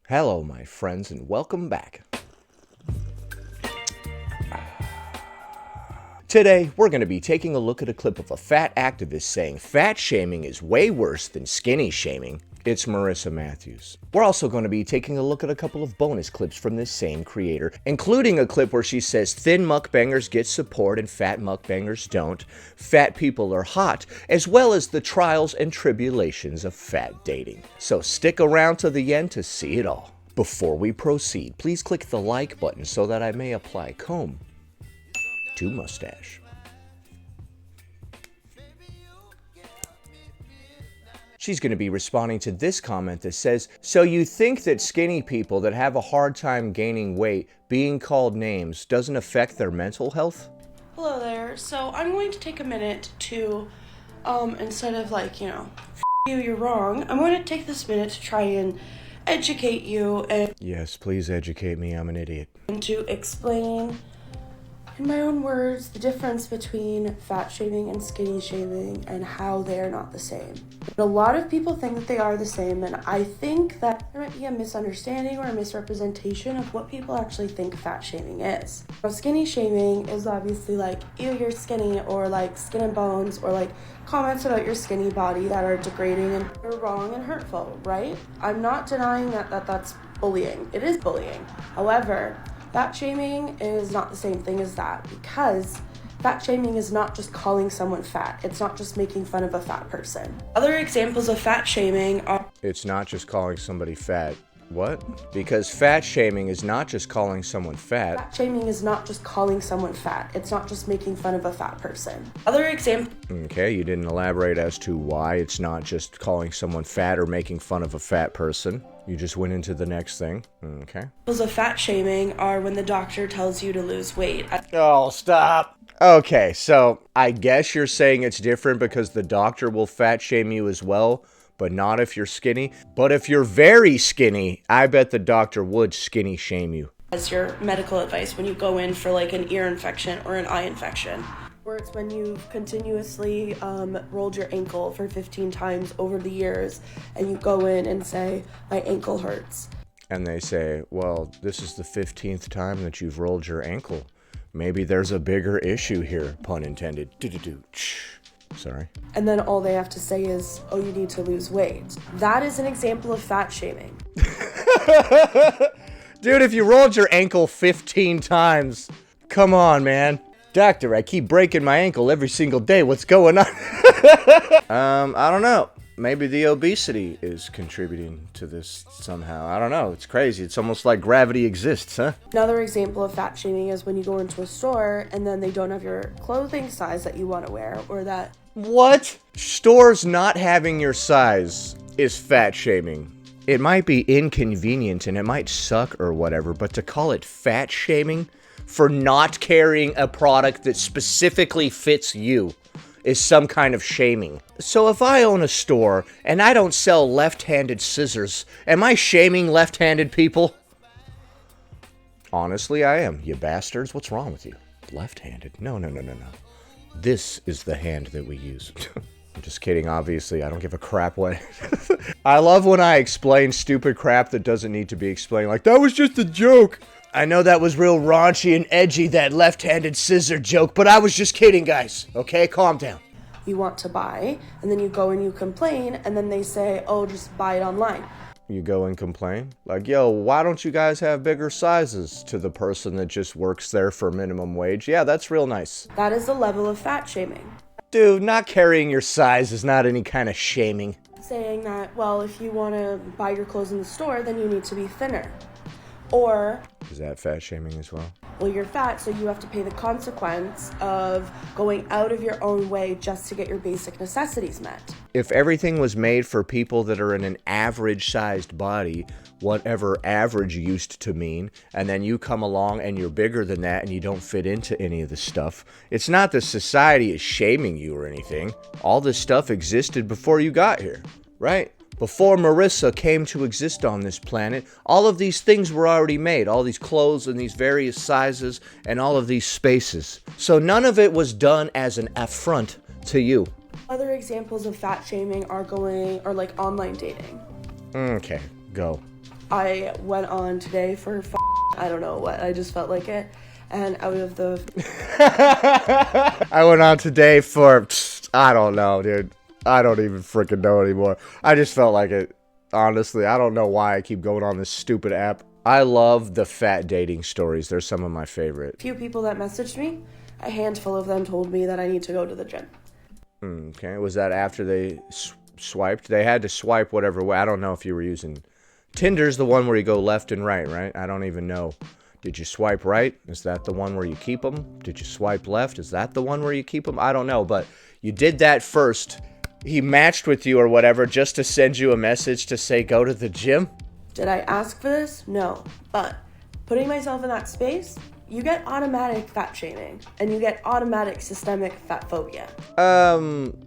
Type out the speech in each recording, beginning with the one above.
Hello, my friends, and welcome back. Today, we're going to be taking a look at a clip of a fat activist saying fat shaming is way worse than skinny shaming. It's Marissa Matthews. We're also going to be taking a look at a couple of bonus clips from this same creator, including a clip where she says thin mukbangers get support and fat mukbangers don't, fat people are hot, as well as the trials and tribulations of fat dating. So stick around to the end to see it all. Before we proceed, please click the like button so that I may apply comb to mustache. She's going to be responding to this comment that says, so you think that skinny people that have a hard time gaining weight, being called names, doesn't affect their mental health? Hello there. So I'm going to take a minute to, instead of you're wrong, I'm going to take this minute to try and educate you and Yes, please educate me, I'm an idiot. to explain in my own words the difference between fat shaming and skinny shaming and how they are not the same. But a lot of people think that they are the same, and I think that there might be a misunderstanding or a misrepresentation of what people actually think fat shaming is. Now, skinny shaming is obviously like, ew, you're skinny, or like skin and bones, or like comments about your skinny body that are degrading and are wrong and hurtful, right? I'm not denying that that's bullying. It is bullying. However, fat shaming is not the same thing as that, because fat shaming is not just calling someone fat. It's not just making fun of a fat person. Other examples of fat shaming are... It's not just calling somebody fat. What? Because fat shaming is not just calling someone fat. Fat shaming is not just calling someone fat. It's not just making fun of a fat person. Other examples... Okay, you didn't elaborate as to why it's not just calling someone fat or making fun of a fat person. You just went into the next thing. Okay. Examples of fat shaming are when the doctor tells you to lose weight. Oh, stop. Okay, so I guess you're saying it's different because the doctor will fat shame you as well, but not if you're skinny. But if you're very skinny, I bet the doctor would skinny shame you. As your medical advice when you go in for like an ear infection or an eye infection. Or it's when you've continuously rolled your ankle for 15 times over the years and you go in and say, my ankle hurts. And they say, well, this is the 15th time that you've rolled your ankle. Maybe there's a bigger issue here, pun intended. Sorry. And then all they have to say is, oh, you need to lose weight. That is an example of fat shaming. Dude, if you rolled your ankle 15 times, come on, man. Doctor, I keep breaking my ankle every single day. What's going on? I don't know. Maybe the obesity is contributing to this somehow. I don't know. It's crazy. It's almost like gravity exists, huh? Another example of fat shaming is when you go into a store and then they don't have your clothing size that you want to wear, or that... What? Stores not having your size is fat shaming. It might be inconvenient and it might suck or whatever, but to call it fat shaming for not carrying a product that specifically fits you is some kind of shaming. So if I own a store and I don't sell left-handed scissors, am I shaming left-handed people? Honestly, I am. You bastards, what's wrong with you? Left-handed? No. This is the hand that we use. I'm just kidding, obviously. I don't give a crap what... I love when I explain stupid crap that doesn't need to be explained. Like, that was just a joke. I know that was real raunchy and edgy, that left-handed scissor joke, but I was just kidding, guys. Okay, calm down. You want to buy, and then you go and you complain, and then they say, oh, just buy it online. You go and complain? Like, yo, why don't you guys have bigger sizes? To the person that just works there for minimum wage. Yeah, that's real nice. That is the level of fat shaming. Dude, not carrying your size is not any kind of shaming. Saying that, well, if you want to buy your clothes in the store, then you need to be thinner. Or... Is that fat shaming as well? Well, you're fat, so you have to pay the consequence of going out of your own way just to get your basic necessities met. If everything was made for people that are in an average-sized body, whatever average used to mean, and then you come along and you're bigger than that and you don't fit into any of the stuff, it's not that society is shaming you or anything. All this stuff existed before you got here, right? Before Marissa came to exist on this planet, all of these things were already made. All these clothes in these various sizes and all of these spaces. So none of it was done as an affront to you. Other examples of fat shaming are like online dating. Okay, go. I went on today for I don't know what, I just felt like it. And out of the... I went on today for, I don't know, dude. I don't even freaking know anymore. I just felt like it. Honestly, I don't know why I keep going on this stupid app. I love the fat dating stories. They're some of my favorite. Few people that messaged me, a handful of them told me that I need to go to the gym. Okay, was that after they swiped? They had to swipe whatever way. I don't know if you were using... Tinder's the one where you go left and right? I don't even know. Did you swipe right? Is that the one where you keep them? Did you swipe left? Is that the one where you keep them? I don't know, but you did that first. He matched with you or whatever just to send you a message to say go to the gym? Did I ask for this? No. But putting myself in that space, you get automatic fat shaming and you get automatic systemic fat phobia.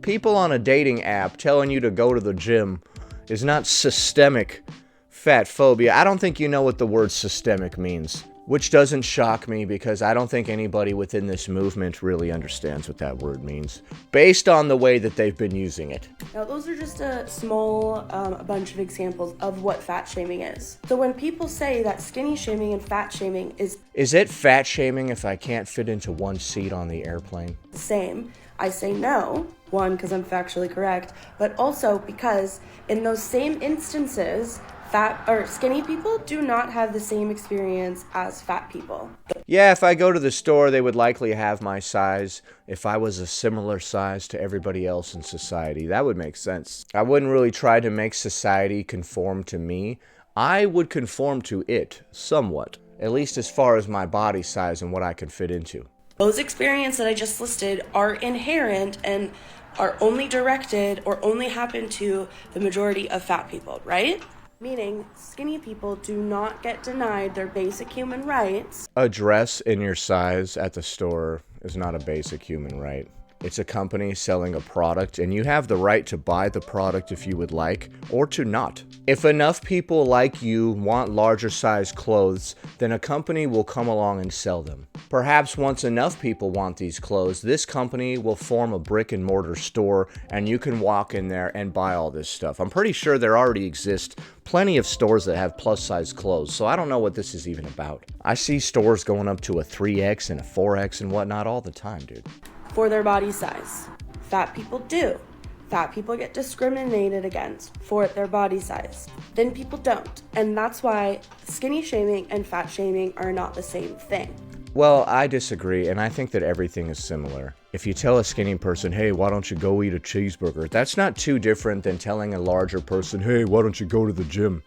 People on a dating app telling you to go to the gym is not systemic fat phobia. I don't think you know what the word systemic means, which doesn't shock me because I don't think anybody within this movement really understands what that word means, based on the way that they've been using it. Now, those are just a small bunch of examples of what fat shaming is. So when people say that skinny shaming and fat shaming is it fat shaming if I can't fit into one seat on the airplane? the same, I say no. One, because I'm factually correct, but also because in those same instances, fat or skinny people do not have the same experience as fat people. Yeah, if I go to the store, they would likely have my size if I was a similar size to everybody else in society. That would make sense. I wouldn't really try to make society conform to me. I would conform to it somewhat, at least as far as my body size and what I can fit into. Those experiences that I just listed are inherent and are only directed or only happen to the majority of fat people, right? Meaning, skinny people do not get denied their basic human rights. A dress in your size at the store is not a basic human right. It's a company selling a product, and you have the right to buy the product if you would like, or to not. If enough people like you want larger size clothes, then a company will come along and sell them. Perhaps once enough people want these clothes, this company will form a brick and mortar store, and you can walk in there and buy all this stuff. I'm pretty sure there already exist plenty of stores that have plus size clothes, so I don't know what this is even about. I see stores going up to a 3X and a 4X and whatnot all the time, dude. For their body size. Fat people do. Fat people get discriminated against for their body size. Thin people don't. And that's why skinny shaming and fat shaming are not the same thing. Well, I disagree, and I think that everything is similar. If you tell a skinny person, hey, why don't you go eat a cheeseburger? That's not too different than telling a larger person, hey, why don't you go to the gym?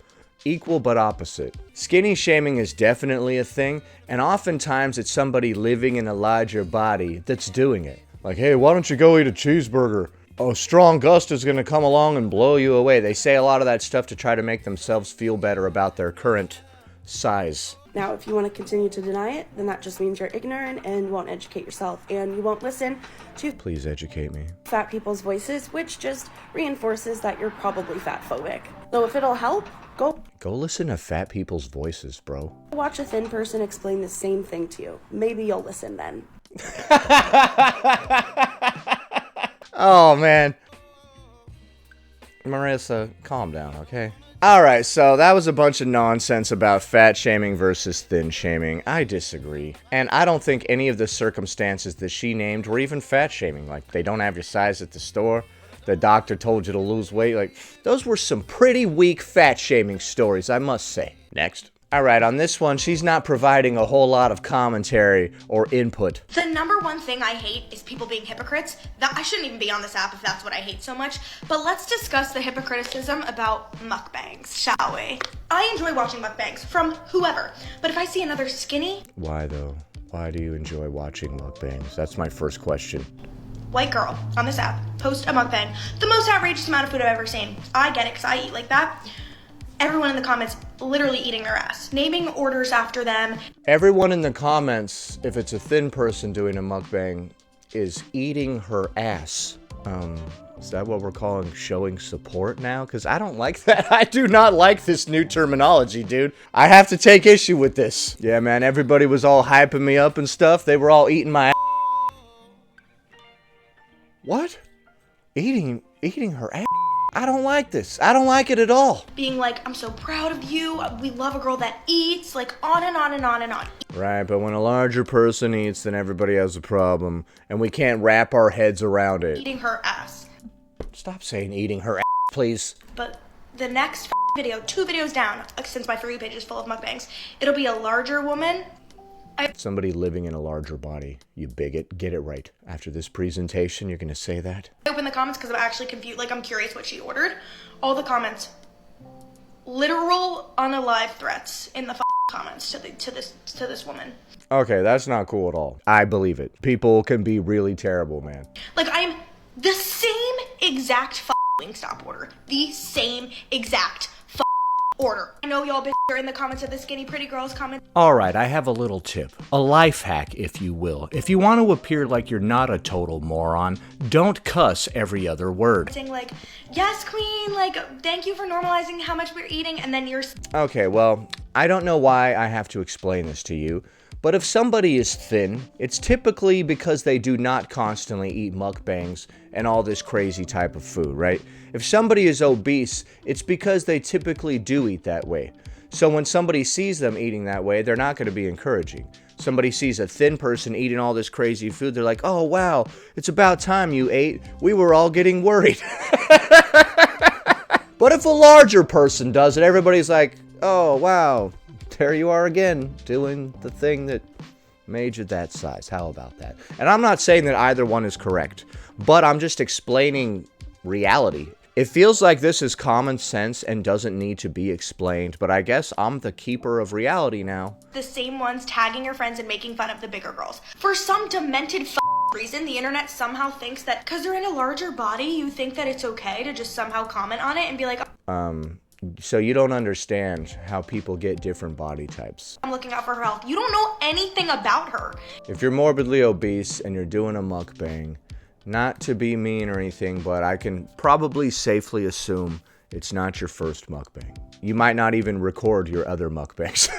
Equal but opposite. Skinny shaming is definitely a thing, and oftentimes it's somebody living in a larger body that's doing it. Like, hey, why don't you go eat a cheeseburger? A strong gust is going to come along and blow you away. They say a lot of that stuff to try to make themselves feel better about their current size. Now, if you want to continue to deny it, then that just means you're ignorant and won't educate yourself, and you won't listen to Please educate me. fat people's voices, which just reinforces that you're probably fat phobic. So if it'll help, go listen to fat people's voices, bro. watch a thin person explain the same thing to you. Maybe you'll listen then. Oh, man. Marissa, calm down, okay? Alright, so that was a bunch of nonsense about fat shaming versus thin shaming. I disagree. And I don't think any of the circumstances that she named were even fat shaming. Like, they don't have your size at the store. The doctor told you to lose weight. Like, those were some pretty weak fat shaming stories, I must say. Next. Alright, on this one, she's not providing a whole lot of commentary or input. The number one thing I hate is people being hypocrites. That I shouldn't even be on this app if that's what I hate so much. But let's discuss the hypocriticism about mukbangs, shall we? I enjoy watching mukbangs from whoever. But if I see another skinny Why, though? Why do you enjoy watching mukbangs? That's my first question. white girl on this app post a mukbang, the most outrageous amount of food I've ever seen. I get it because I eat like that. Everyone in the comments literally eating their ass, naming orders after them. Everyone in the comments, if it's a thin person doing a mukbang, is eating her ass. Is that what we're calling showing support now? Because I don't like that. I do not like this new terminology, dude. I have to take issue with this. Yeah, man, everybody was all hyping me up and stuff. They were all eating my ass. What? Eating her ass? I don't like this. I don't like it at all. being like, I'm so proud of you, we love a girl that eats, like on and on and on and on. Right, but when a larger person eats, then everybody has a problem, and we can't wrap our heads around it. Eating her ass. Stop saying eating her ass, please. But the next video, 2 videos down, since my For You page is full of mukbangs, it'll be a larger woman. Somebody living in a larger body, you bigot. Get it right. After this presentation, you're gonna say that? I open the comments because I'm actually confused, like I'm curious what she ordered. All the comments, literal unalive threats in the comments to this woman. Okay, that's not cool at all. I believe it. People can be really terrible, man. Like I'm the same exact Wingstop order, the same exact order. I know y'all are in the comments of the skinny pretty girls comment. Alright, I have a little tip. A life hack, if you will. If you want to appear like you're not a total moron, don't cuss every other word. Saying like, yes queen, like thank you for normalizing how much we're eating, and then you're... Okay, well, I don't know why I have to explain this to you, but if somebody is thin, it's typically because they do not constantly eat mukbangs and all this crazy type of food, right? If somebody is obese, it's because they typically do eat that way. So when somebody sees them eating that way, they're not going to be encouraging. Somebody sees a thin person eating all this crazy food, they're like, oh wow, it's about time you ate. We were all getting worried. But if a larger person does it, everybody's like, oh wow, there you are again, doing the thing that made you that size. How about that? And I'm not saying that either one is correct, but I'm just explaining reality. It feels like this is common sense and doesn't need to be explained, but I guess I'm the keeper of reality now. The same ones tagging your friends and making fun of the bigger girls. For some demented reason, the internet somehow thinks that because they're in a larger body, you think that it's okay to just somehow comment on it and be like, So you don't understand how people get different body types. I'm looking out for her health. You don't know anything about her. If you're morbidly obese and you're doing a mukbang, not to be mean or anything, but I can probably safely assume it's not your first mukbang. You might not even record your other mukbangs.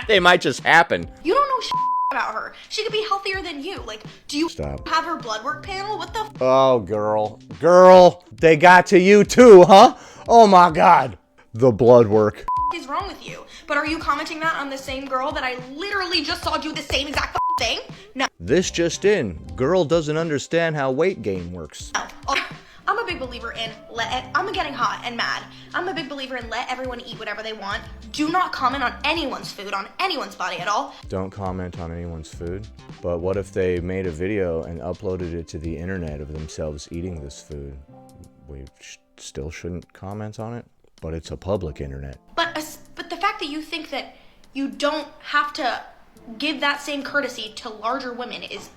They might just happen. You don't know about her. She could be healthier than you. Like, do you have her blood work panel? What the Oh, girl. Girl, they got to you too, huh? Oh my God. The blood work. is wrong with you? But are you commenting that on the same girl that I literally just saw do the same exact thing? No. This just in. Girl doesn't understand how weight gain works. No. I'm a big believer in I'm getting hot and mad. I'm a big believer in let everyone eat whatever they want. Do not comment on anyone's food, on anyone's body at all. Don't comment on anyone's food. But what if they made a video and uploaded it to the internet of themselves eating this food? We still shouldn't comment on it, but it's a public internet. But the fact that you think that you don't have to give that same courtesy to larger women is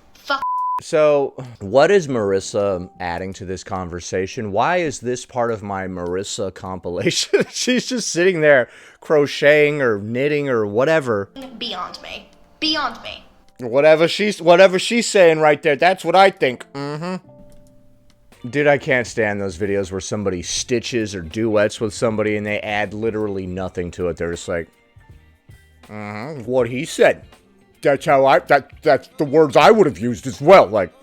So, what is Marissa adding to this conversation? Why is this part of my Marissa compilation? She's just sitting there crocheting or knitting or whatever. beyond me. Beyond me. Whatever she's saying right there, that's what I think. Dude, I can't stand those videos where somebody stitches or duets with somebody and they add literally nothing to it. They're just like, what he said. That's how that's the words I would have used as well. Like,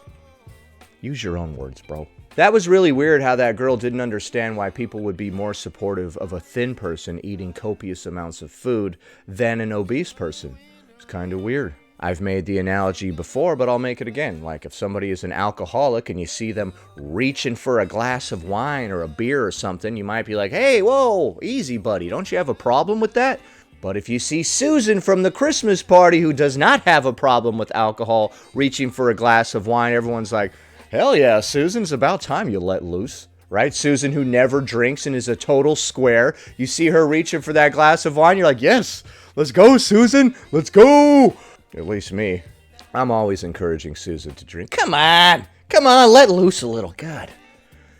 use your own words, bro. That was really weird how that girl didn't understand why people would be more supportive of a thin person eating copious amounts of food than an obese person. It's kind of weird. I've made the analogy before, but I'll make it again. Like, if somebody is an alcoholic and you see them reaching for a glass of wine or a beer or something, you might be like, hey, whoa, easy, buddy. Don't you have a problem with that? But if you see Susan from the Christmas party who does not have a problem with alcohol reaching for a glass of wine, everyone's like, hell yeah, Susan, it's about time you let loose. Right? Susan, who never drinks and is a total square. You see her reaching for that glass of wine, you're like, yes, let's go, Susan. Let's go. At least me. I'm always encouraging Susan to drink. Come on, let loose a little. God,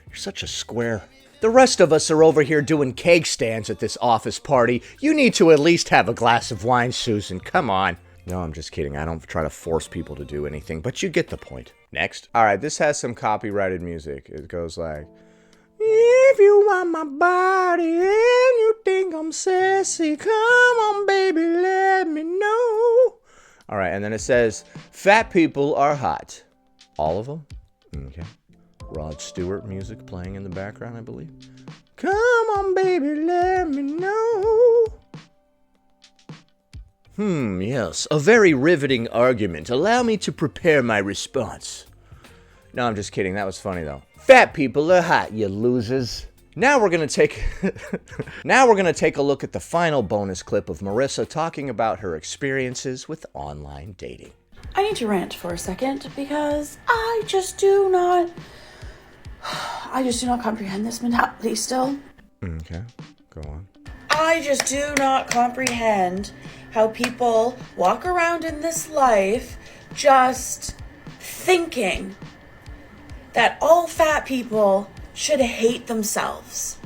you're such a square. The rest of us are over here doing keg stands at this office party. You need to at least have a glass of wine, Susan. Come on. No, I'm just kidding. I don't try to force people to do anything, but you get the point. Next. All right, this has some copyrighted music. It goes like, if you want my body and you think I'm sassy, come on, baby, let me know. All right, and then it says, fat people are hot. All of them? Okay. Rod Stewart music playing in the background, I believe. Come on, baby, let me know. Yes, a very riveting argument. Allow me to prepare my response. No, I'm just kidding. That was funny, though. Fat people are hot, you losers. Now we're gonna take a look at the final bonus clip of Marissa talking about her experiences with online dating. I need to rant for a second because I just do not comprehend this mentality still. Okay, go on. I just do not comprehend how people walk around in this life just thinking that all fat people should hate themselves.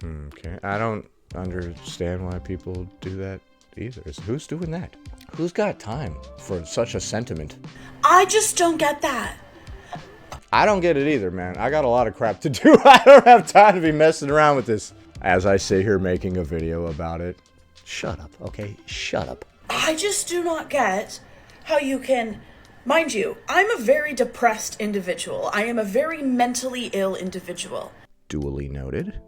Okay, I don't understand why people do that either. Who's doing that? Who's got time for such a sentiment? I just don't get that. I don't get it either, man. I got a lot of crap to do. I don't have time to be messing around with this. As I sit here making a video about it. Shut up, okay? Shut up. I just do not get how you can... Mind you, I'm a very depressed individual. I am a very mentally ill individual. Duly noted.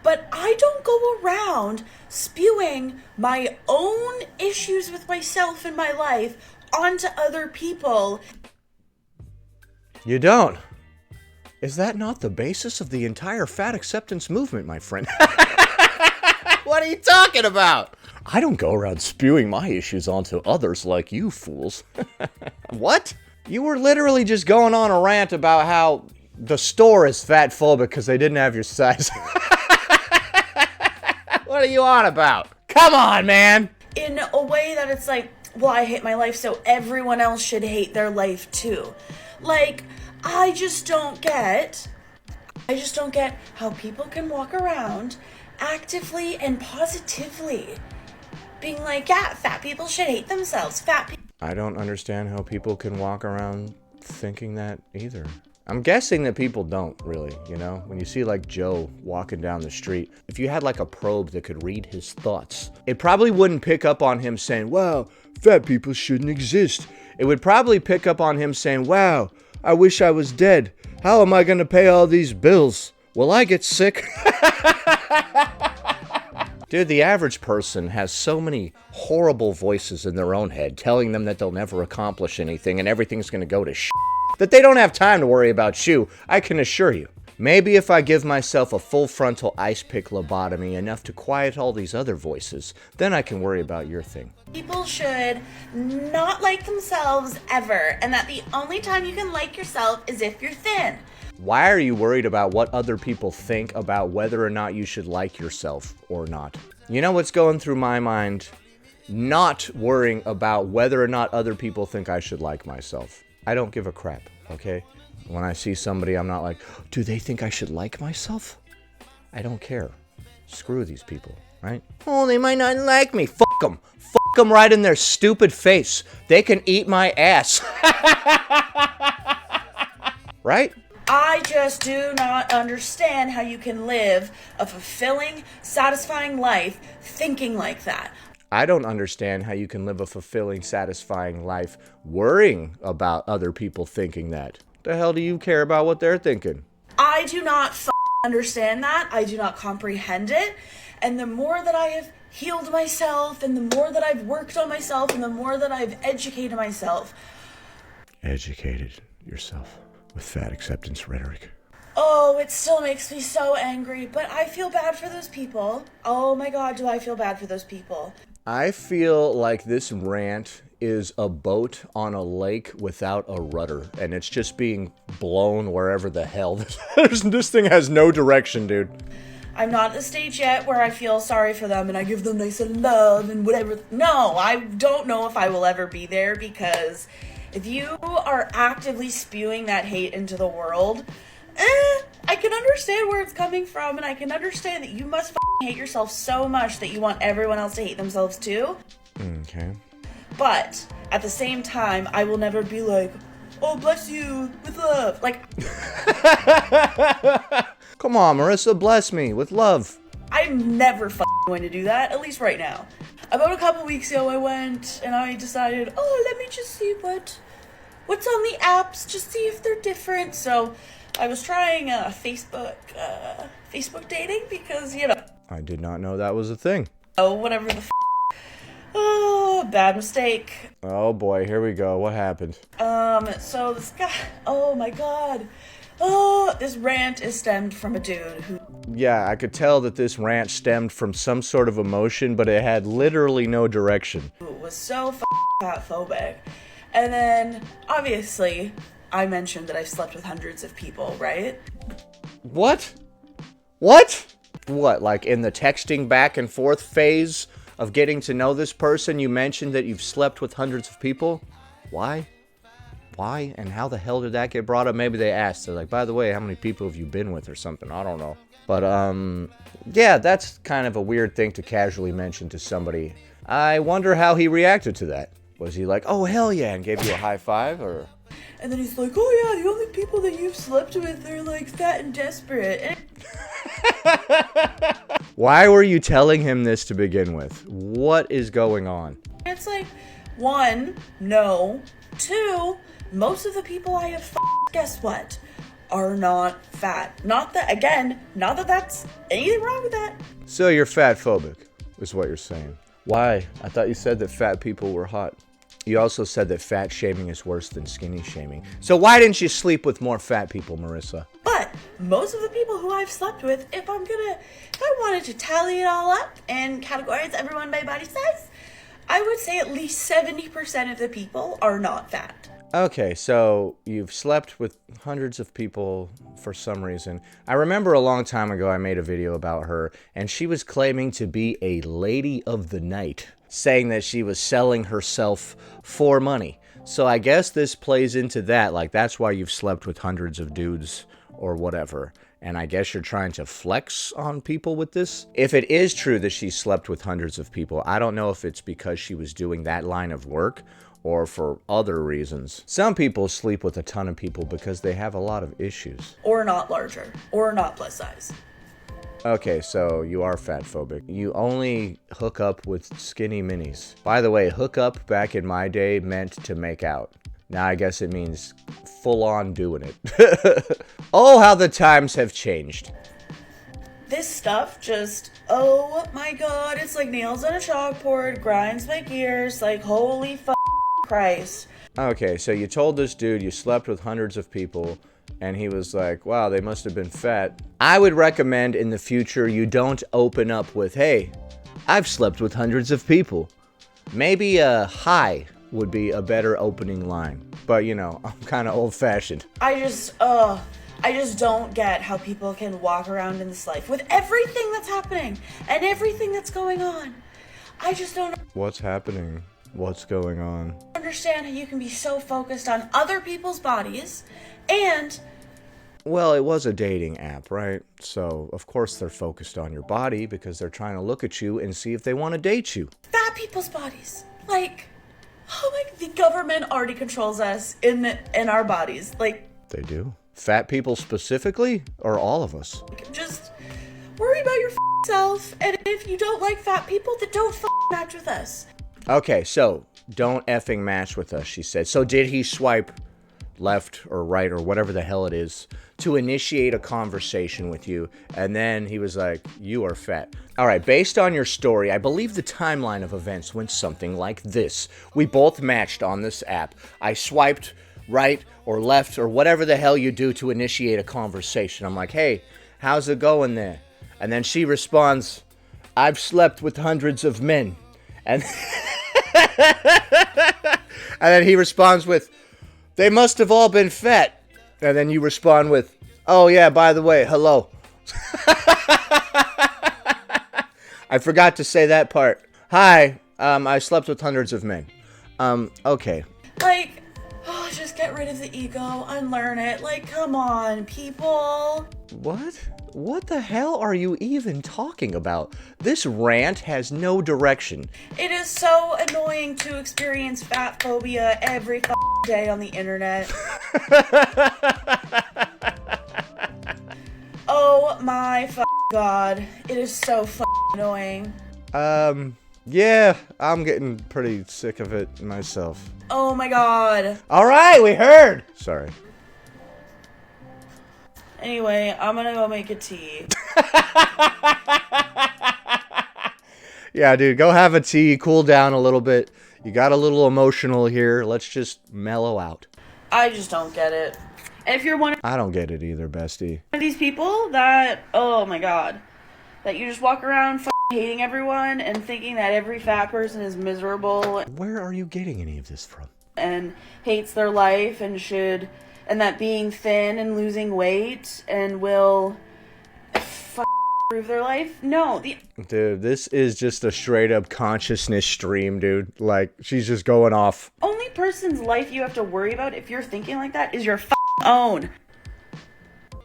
But I don't go around spewing my own issues with myself in my life onto other people. You don't? Is that not the basis of the entire fat acceptance movement, my friend? What are you talking about? I don't go around spewing my issues onto others like you fools. What? You were literally just going on a rant about how the store is fatphobic because they didn't have your size. What are you on about? Come on, man! In a way that it's like, well, I hate my life, so everyone else should hate their life too. Like, I just don't get how people can walk around actively and positively being like, yeah, fat people should hate themselves. I don't understand how people can walk around thinking that either. I'm guessing that people don't really, you know? When you see like Joe walking down the street, if you had like a probe that could read his thoughts, it probably wouldn't pick up on him saying, wow, fat people shouldn't exist. It would probably pick up on him saying, wow, I wish I was dead. How am I gonna pay all these bills? Will I get sick? Dude, the average person has so many horrible voices in their own head telling them that they'll never accomplish anything and everything's gonna go to shit that they don't have time to worry about you, I can assure you. Maybe if I give myself a full frontal ice pick lobotomy enough to quiet all these other voices, then I can worry about your thing. People should not like themselves ever, and that the only time you can like yourself is if you're thin. Why are you worried about what other people think about whether or not you should like yourself or not? You know what's going through my mind? Not worrying about whether or not other people think I should like myself. I don't give a crap, okay? When I see somebody, I'm not like, do they think I should like myself? I don't care. Screw these people, right? Oh, they might not like me. Fuck them. Fuck them right in their stupid face. They can eat my ass. Right? I just do not understand how you can live a fulfilling, satisfying life thinking like that. I don't understand how you can live a fulfilling, satisfying life worrying about other people thinking that. The hell do you care about what they're thinking? I do not understand that. I do not comprehend it. And the more that I have healed myself, and the more that I've worked on myself, and the more that I've educated myself. Educated yourself with fat acceptance rhetoric. Oh, it still makes me so angry, but I feel bad for those people. Oh my God, do I feel bad for those people. I feel like this rant is a boat on a lake without a rudder, and it's just being blown wherever the hell. This thing has no direction, dude. I'm not at the stage yet where I feel sorry for them and I give them nice love and whatever. No, I don't know if I will ever be there, because if you are actively spewing that hate into the world, I can understand where it's coming from, and I can understand that you must hate yourself so much that you want everyone else to hate themselves too. Okay. But at the same time, I will never be like, oh, bless you, with love. Like, come on, Marissa, bless me with love. I'm never going to do that, at least right now. About a couple weeks ago, I went and I decided, oh, let me just see what's on the apps, just see if they're different. So I was trying Facebook dating because, you know. I did not know that was a thing. Oh, whatever the oh, bad mistake. Oh boy, here we go. What happened? So this guy, oh my god. Oh, this rant is stemmed from a dude who... Yeah, I could tell that this rant stemmed from some sort of emotion, but it had literally no direction. was so fat phobic. And then, obviously, I mentioned that I've slept with hundreds of people, right? What? What? What, like in the texting back and forth phase of getting to know this person, you mentioned that you've slept with hundreds of people? Why? Why? And how the hell did that get brought up? Maybe they asked. They're like, by the way, how many people have you been with or something? I don't know. But, yeah, that's kind of a weird thing to casually mention to somebody. I wonder how he reacted to that. Was he like, oh, hell yeah, and gave you a high five, or... And then he's like, oh yeah, the only people that you've slept with are like fat and desperate. And why were you telling him this to begin with? What is going on? it's like, 1, no. 2, most of the people I have guess what? Are not fat. Not that that's anything wrong with that. So you're fat phobic, is what you're saying. Why? I thought you said that fat people were hot. You also said that fat shaming is worse than skinny shaming. So why didn't you sleep with more fat people, Marissa? But most of the people who I've slept with, if I wanted to tally it all up and categorize everyone by body size, I would say at least 70% of the people are not fat. Okay, so you've slept with hundreds of people for some reason. I remember a long time ago I made a video about her, and she was claiming to be a lady of the night, saying that she was selling herself for money. So I guess this plays into that, like that's why you've slept with hundreds of dudes or whatever. And I guess you're trying to flex on people with this? If it is true that she slept with hundreds of people, I don't know if it's because she was doing that line of work or for other reasons. Some people sleep with a ton of people because they have a lot of issues. Or not larger. Or not plus size. Okay, so you are fat phobic. You only hook up with skinny minis. By the way, hook up back in my day meant to make out. Now I guess it means full on doing it. Oh, how the times have changed. This stuff just, oh my god, it's like nails on a chalkboard, grinds my gears, like holy Christ. Okay, so you told this dude you slept with hundreds of people, and he was like, wow, they must have been fat. I would recommend in the future you don't open up with, hey, I've slept with hundreds of people. Maybe a hi would be a better opening line. But, you know, I'm kind of old-fashioned. I just don't get how people can walk around in this life with everything that's happening and everything that's going on. I just don't What's happening? What's going on? understand how you can be so focused on other people's bodies and... Well, it was a dating app, right? So, of course they're focused on your body because they're trying to look at you and see if they want to date you. fat people's bodies. Like, oh my, the government already controls us in our bodies. Like, They do. Fat people specifically, or all of us? just worry about your self, and if you don't like fat people, then don't match with us. Okay, so don't effing match with us, she said. So did he swipe left or right or whatever the hell it is to initiate a conversation with you? And then he was like, you are fat. All right, based on your story, I believe the timeline of events went something like this. We both matched on this app. I swiped right or left or whatever the hell you do to initiate a conversation. I'm like, hey, how's it going there? And then she responds, I've slept with hundreds of men. And and then he responds with, they must have all been fat. And then you respond with, oh yeah, by the way, hello. I forgot to say that part. Hi, I slept with hundreds of men. Okay. Like, oh, just get rid of the ego, unlearn it. Like, come on, people. What? What the hell are you even talking about? This rant has no direction. It is so annoying to experience fat phobia every day on the internet. Oh my god. It is so annoying. Yeah, I'm getting pretty sick of it myself. Oh my god. All right, we heard. Sorry. Anyway, I'm gonna go make a tea. Yeah, dude, go have a tea, cool down a little bit. You got a little emotional here. Let's just mellow out. I just don't get it. And if you're one I don't get it either, bestie. of these people that, oh my god, that you just walk around hating everyone and thinking that every fat person is miserable Where are you getting any of this from? and hates their life and that being thin and losing weight and will improve their life? No, Dude, this is just a straight up consciousness stream, dude. Like, she's just going off. only person's life you have to worry about if you're thinking like that is your own.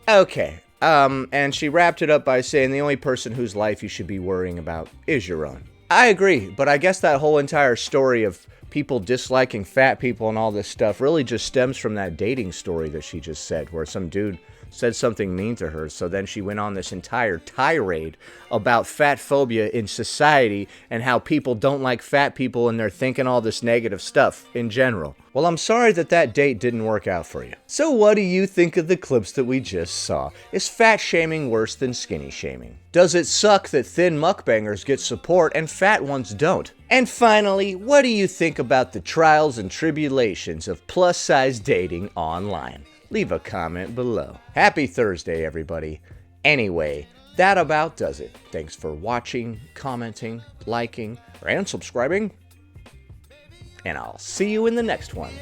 Okay. And she wrapped it up by saying the only person whose life you should be worrying about is your own. I agree, but I guess that whole entire story of people disliking fat people and all this stuff really just stems from that dating story that she just said, where some dude said something mean to her, so then she went on this entire tirade about fat phobia in society and how people don't like fat people and they're thinking all this negative stuff in general. Well, I'm sorry that that date didn't work out for you. So what do you think of the clips that we just saw? Is fat shaming worse than skinny shaming? Does it suck that thin mukbangers get support and fat ones don't? And finally, what do you think about the trials and tribulations of plus-size dating online? Leave a comment below. Happy Thursday, everybody. Anyway, that about does it. Thanks for watching, commenting, liking, and subscribing. And I'll see you in the next one.